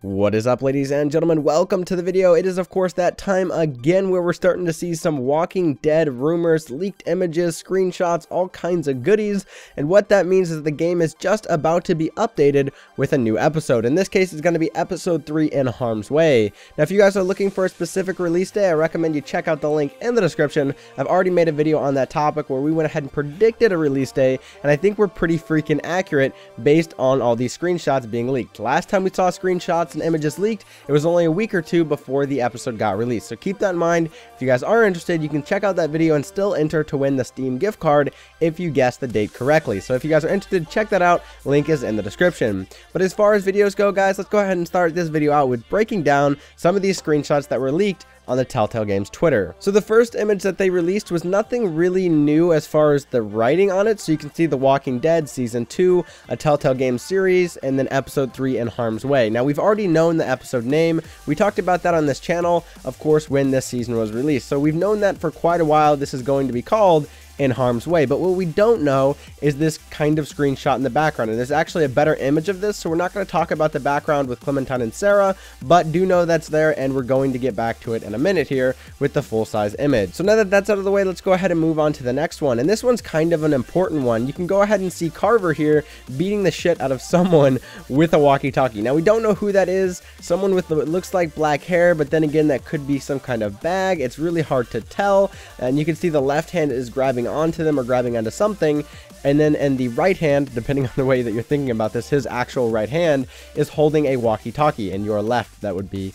What is up, ladies and gentlemen? Welcome to the video. It is of course that time again where we're starting to see some Walking Dead rumors, leaked images, screenshots, all kinds of goodies. And what that means is that the game is just about to be updated with a new episode. In this case, it's going to be episode 3 in Harm's Way. Now, if you guys are looking for a specific release day, I recommend you check out the link in the description. I've already made a video on that topic where we went ahead and predicted a release day, and I think we're pretty freaking accurate based on all these screenshots being leaked. Last time we saw screenshots and images leaked, it was only a week or two before the episode got released. So keep that in mind. If you guys are interested, you can check out that video and still enter to win the Steam gift card if you guess the date correctly. So if you guys are interested, check that out. Link is in the description. But as far as videos go, guys, let's go ahead and start this video out with breaking down some of these screenshots that were leaked on the Telltale Games Twitter. So the first image that they released was nothing really new as far as the writing on it. So you can see The Walking Dead Season 2, a Telltale Games series, and then Episode 3 in Harm's Way. Now, we've already known the episode name. We talked about that on this channel, of course, when this season was released. So we've known that for quite a while. This is going to be called In Harm's Way. But what we don't know is this kind of screenshot in the background, and there's actually a better image of this, so we're not going to talk about the background with Clementine and Sarah, but do know that's there, and we're going to get back to it in a minute here with the full-size image. So now that that's out of the way, let's go ahead and move on to the next one, and this one's kind of an important one. You can go ahead and see Carver here beating the shit out of someone with a walkie-talkie. Now, we don't know who that is. Someone with what looks like black hair, but then again, that could be some kind of bag. It's really hard to tell, and you can see the left hand is grabbing onto them or grabbing onto something, and then in the right hand, depending on the way that you're thinking about this, his actual right hand is holding a walkie-talkie, and your left, that would be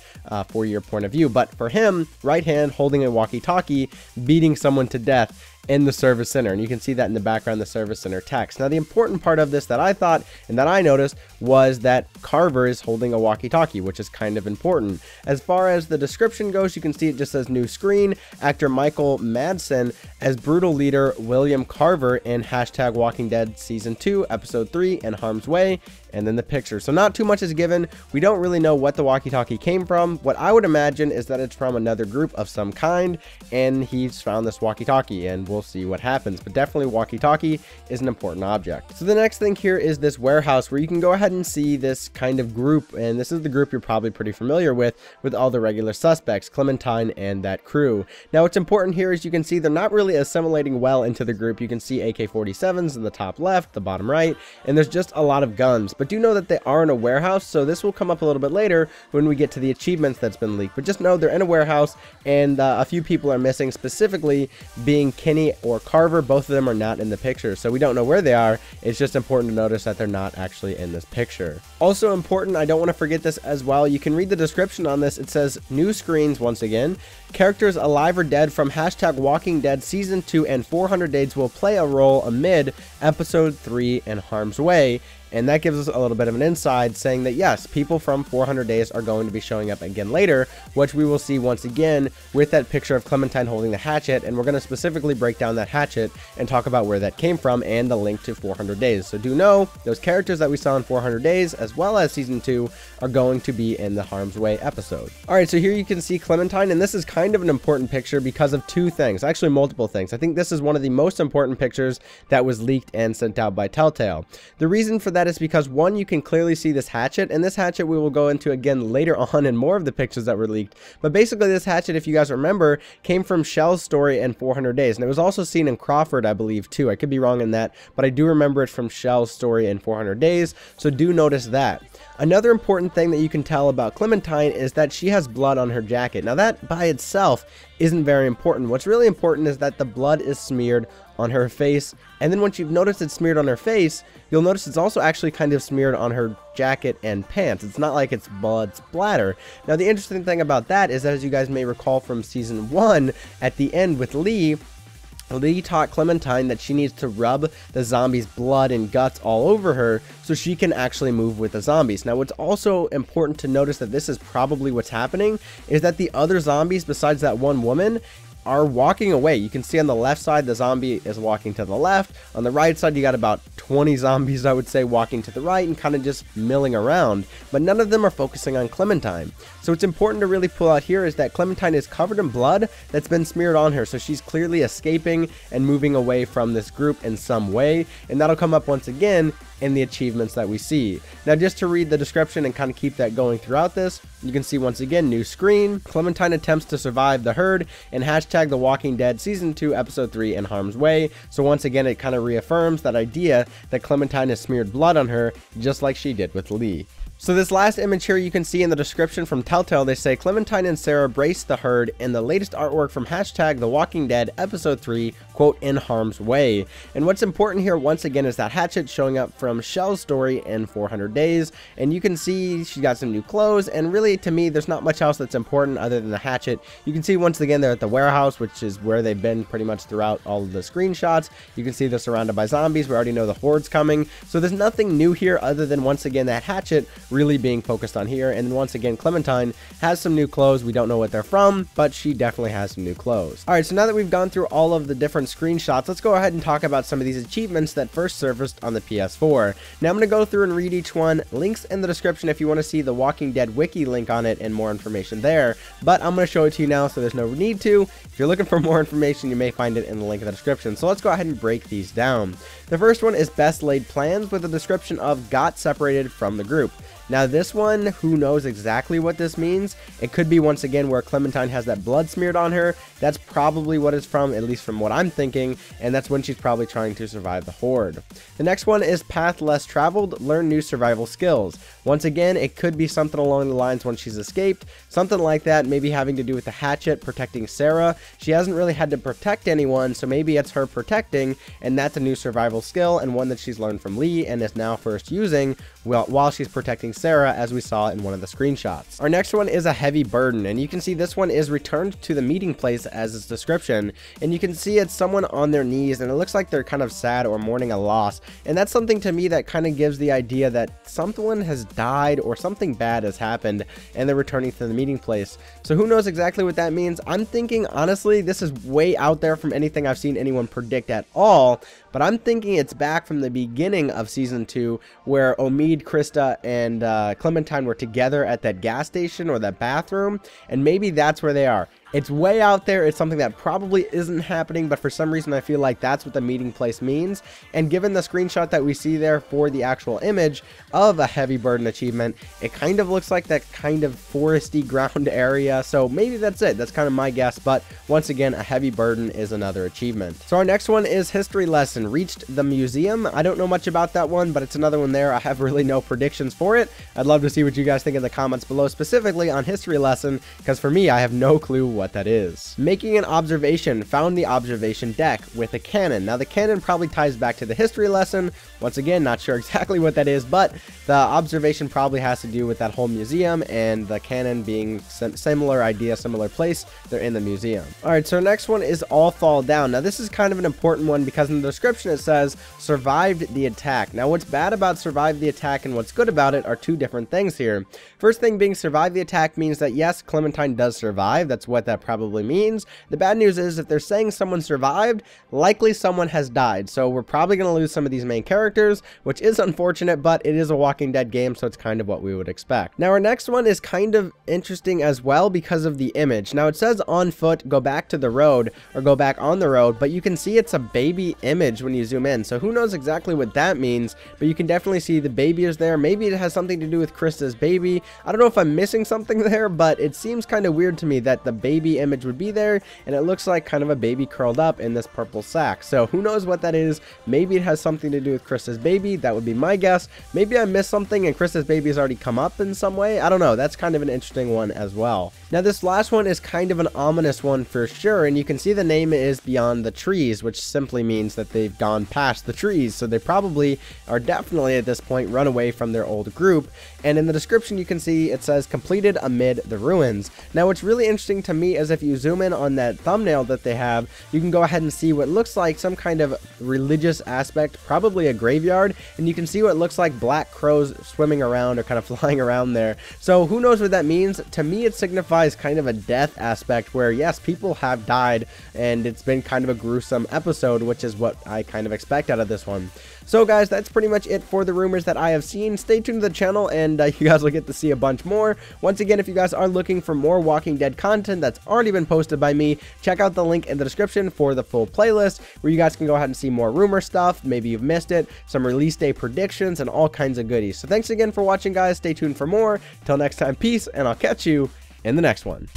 for your point of view. But for him, right hand holding a walkie-talkie, beating someone to death in the service center, and you can see that in the background, the service center text. Now, the important part of this that I thought and that I noticed was that Carver is holding a walkie-talkie, which is kind of important. As far as the description goes, you can see it just says new screen, actor Michael Madsen as brutal leader William Carver in hashtag Walking Dead Season 2, Episode 3 in Harm's Way, and then the picture. So not too much is given. We don't really know what the walkie-talkie came from. What I would imagine is that it's from another group of some kind, and he's found this walkie-talkie, and we'll see what happens. But definitely walkie-talkie is an important object. So the next thing here is this warehouse where you can go ahead and see this kind of group, and this is the group you're probably pretty familiar with all the regular suspects, Clementine and that crew. Now, what's important here is you can see they're not really assimilating well into the group. You can see AK-47s in the top left, the bottom right, and there's just a lot of guns. But do know that they are in a warehouse, so this will come up a little bit later when we get to the achievements that's been leaked. But just know they're in a warehouse, and a few people are missing, specifically being Kenny or Carver. Both of them are not in the picture, so we don't know where they are. It's just important to notice that they're not actually in this picture. Also important, I don't want to forget this as well, you can read the description on this. It says new screens once again. Characters alive or dead from hashtag Walking Dead Season 2 and 400 Days will play a role amid Episode 3 in Harm's Way. And that gives us a little bit of an inside saying that yes, people from 400 Days are going to be showing up again later, which we will see once again with that picture of Clementine holding the hatchet. And we're going to specifically break down that hatchet and talk about where that came from and the link to 400 Days. So do know those characters that we saw in 400 Days as well as Season 2 are going to be in the Harm's Way episode. Alright, so here you can see Clementine, and this is kind of an important picture because of two things, actually multiple things. I think this is one of the most important pictures that was leaked and sent out by Telltale. The reason for that is because one, you can clearly see this hatchet, and this hatchet we will go into again later on in more of the pictures that were leaked. But basically this hatchet, if you guys remember, came from Shell's story in 400 Days, and it was also seen in Crawford, I believe, too. I could be wrong in that, but I do remember it from Shell's story in 400 Days, so do notice that. Another important thing that you can tell about Clementine is that she has blood on her jacket. Now, that by itself isn't very important. What's really important is that the blood is smeared on her face, and then once you've noticed it's smeared on her face, you'll notice it's also actually kind of smeared on her jacket and pants. It's not like it's blood splatter. Now, the interesting thing about that is that, as you guys may recall from Season 1, at the end with Lee taught Clementine that she needs to rub the zombies' blood and guts all over her so she can actually move with the zombies. Now, what's also important to notice that this is probably what's happening is that the other zombies besides that one woman are walking away. You can see on the left side, the zombie is walking to the left. On the right side, you got about 20 zombies, I would say, walking to the right and kind of just milling around. But none of them are focusing on Clementine. So what's important to really pull out here is that Clementine is covered in blood that's been smeared on her. So she's clearly escaping and moving away from this group in some way. And that'll come up once again in the achievements that we see. Now, just to read the description and kind of keep that going throughout this, you can see once again, new screen, Clementine attempts to survive the herd, and hashtag The Walking Dead Season 2 Episode 3 in harm's way. So once again, it kind of reaffirms that idea that Clementine has smeared blood on her, just like she did with Lee. So this last image here, you can see in the description from Telltale, they say Clementine and Sarah brace the herd in the latest artwork from hashtag The Walking Dead Episode 3, quote, in harm's way. And what's important here once again is that hatchet showing up from Shell's story in 400 Days, and you can see she got some new clothes, and really to me there's not much else that's important other than the hatchet. You can see once again they're at the warehouse, which is where they've been pretty much throughout all of the screenshots. You can see they're surrounded by zombies. We already know the horde's coming, so there's nothing new here other than once again that hatchet really being focused on here. And once again, Clementine has some new clothes. We don't know what they're from, but she definitely has some new clothes. All right, so now that we've gone through all of the different screenshots, let's go ahead and talk about some of these achievements that first surfaced on the PS4. Now I'm going to go through and read each one. Links in the description if you want to see the Walking Dead wiki link on it and more information there, but I'm going to show it to you now, so there's no need to. If you're looking for more information, you may find it in the link in the description. So let's go ahead and break these down. The first one is Best Laid Plans, with a description of got separated from the group. Now this one, who knows exactly what this means? It could be once again where Clementine has that blood smeared on her. That's probably what it's from, at least from what I'm thinking, and that's when she's probably trying to survive the horde. The next one is Path Less Traveled, learn new survival skills. Once again, it could be something along the lines when she's escaped, something like that, maybe having to do with the hatchet protecting Sarah. She hasn't really had to protect anyone, so maybe it's her protecting, and that's a new survival skill and one that she's learned from Lee and is now first using while she's protecting Sarah, as we saw in one of the screenshots. Our next one is a heavy burden, and you can see this one is returned to the meeting place as its description, and you can see it's someone on their knees, and it looks like they're kind of sad or mourning a loss, and that's something to me that kind of gives the idea that someone has died or something bad has happened, and they're returning to the meeting place. So who knows exactly what that means? I'm thinking, honestly, this is way out there from anything I've seen anyone predict at all, but I'm thinking it's back from the beginning of Season 2, where Omid, Krista, and Clementine were together at that gas station or that bathroom, and maybe that's where they are. It's way out there. It's something that probably isn't happening, but for some reason I feel like that's what the meeting place means. And given the screenshot that we see there for the actual image of a heavy burden achievement, it kind of looks like that kind of foresty ground area. So maybe that's it. That's kind of my guess. But once again, a heavy burden is another achievement. So our next one is History Lesson, reached the museum. I don't know much about that one, but it's another one there. I have really no predictions for it. I'd love to see what you guys think in the comments below, specifically on History Lesson, because for me, I have no clue what that is. Making an observation, found the observation deck with a cannon. Now the cannon probably ties back to the History Lesson. Once again, not sure exactly what that is, but the observation probably has to do with that whole museum, and the cannon being similar idea, similar place. They're in the museum. All right, so our next one is All Fall Down. Now this is kind of an important one because in the description it says survived the attack. Now what's bad about survived the attack and what's good about it are two different things here. First thing being, survive the attack means that yes, Clementine does survive. That's what that probably means. The bad news is if they're saying someone survived, likely someone has died. So we're probably going to lose some of these main characters, which is unfortunate, but it is a Walking Dead game, so it's kind of what we would expect. Now our next one is kind of interesting as well because of the image. Now it says on foot, go back to the road, or go back on the road, but you can see it's a baby image when you zoom in. So who knows exactly what that means, but you can definitely see the baby is there. Maybe it has something to do with Krista's baby. I don't know if I'm missing something there, but it seems kind of weird to me that the baby image would be there, and it looks like kind of a baby curled up in this purple sack. So who knows what that is? Maybe it has something to do with Krista's baby. That would be my guess. Maybe I missed something and Krista's baby has already come up in some way. I don't know. That's kind of an interesting one as well. Now this last one is kind of an ominous one for sure, and you can see the name is Beyond the Trees, which simply means that they've gone past the trees. So they probably are definitely at this point run away from their old group. And in the description you can see it says completed amid the ruins. Now what's really interesting to me is if you zoom in on that thumbnail that they have, you can go ahead and see what looks like some kind of religious aspect, probably a graveyard, and you can see what looks like black crows swimming around or kind of flying around there. So who knows what that means? To me it signifies guys kind of a death aspect where, yes, people have died and it's been kind of a gruesome episode, which is what I kind of expect out of this one. So guys, that's pretty much it for the rumors that I have seen. Stay tuned to the channel and you guys will get to see a bunch more. Once again, if you guys are looking for more Walking Dead content that's already been posted by me, check out the link in the description for the full playlist where you guys can go ahead and see more rumor stuff. Maybe you've missed it, some release day predictions, and all kinds of goodies. So thanks again for watching, guys. Stay tuned for more. Till next time, peace, and I'll catch you in the next one.